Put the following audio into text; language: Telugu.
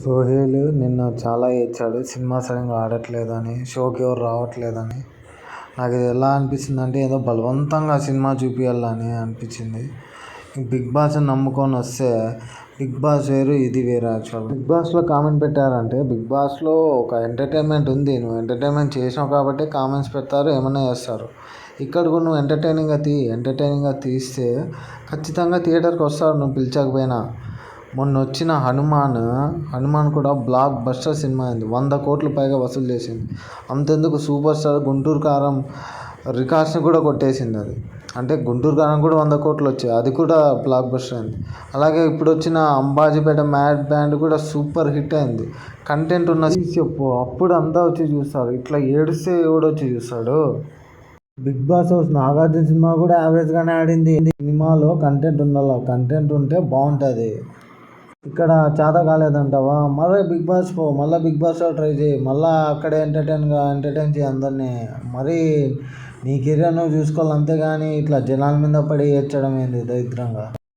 సోహెల్ నిన్న చాలా ఏడ్చాడు సినిమా సరిగ్గా ఆడట్లేదని, షోకి ఎవరు రావట్లేదని. నాకు ఇది ఎలా అనిపించింది అంటే ఏదో బలవంతంగా సినిమా చూపించాలని అనిపించింది. బిగ్ బాస్ని నమ్ముకొని వస్తే బిగ్ బాస్ వేరు, ఇది వేరు. యాక్చువల్ బిగ్ బాస్లో కామెంట్ పెట్టారంటే బిగ్ బాస్లో ఒక ఎంటర్టైన్మెంట్ ఉంది. నువ్వు ఎంటర్టైన్మెంట్ చేసినావు కాబట్టి కామెంట్స్ పెడతారు, ఏమన్నా చేస్తారు. ఇక్కడ కూడా నువ్వు ఎంటర్టైనింగ్గా తీస్తే ఖచ్చితంగా థియేటర్కి వస్తారు నువ్వు పిలిచకపోయినా. మొన్న వచ్చిన హనుమాన్ కూడా బ్లాక్ బస్టర్ సినిమా అయింది. 100 కోట్ల పైగా వసూలు చేసింది. అంతెందుకు సూపర్ స్టార్ గుంటూరు కారం రికార్డ్స్ని కూడా కొట్టేసింది అది. అంటే గుంటూరు కారం కూడా 100 కోట్లు వచ్చాయి, అది కూడా బ్లాక్ బస్టర్ అయింది. అలాగే ఇప్పుడు వచ్చిన అంబాజీపేట మ్యాడ్ బ్యాండ్ కూడా సూపర్ హిట్ అయింది. కంటెంట్ ఉన్న చెప్పు, అప్పుడు అంతా వచ్చి చూస్తారు. ఇట్లా ఏడిస్తే ఎవడొచ్చి చూస్తాడు? బిగ్ బాస్ హౌస్ నాగార్జున సినిమా కూడా యావరేజ్గానే ఆడింది. సినిమాలో కంటెంట్ ఉండాలి, కంటెంట్ ఉంటే బాగుంటుంది. ఇక్కడ చేత కాలేదంటావా? మళ్ళీ బిగ్ బాస్లో ట్రై చేయి, మళ్ళీ అక్కడే ఎంటర్టైన్ చేయి అందరినీ. మరి నీ కెరీర్ నువ్వు చూసుకోవాలి, అంతేగాని ఇట్లా జనాల మీద పడి ఏడ్చడం ఏంది దరిద్రంగా.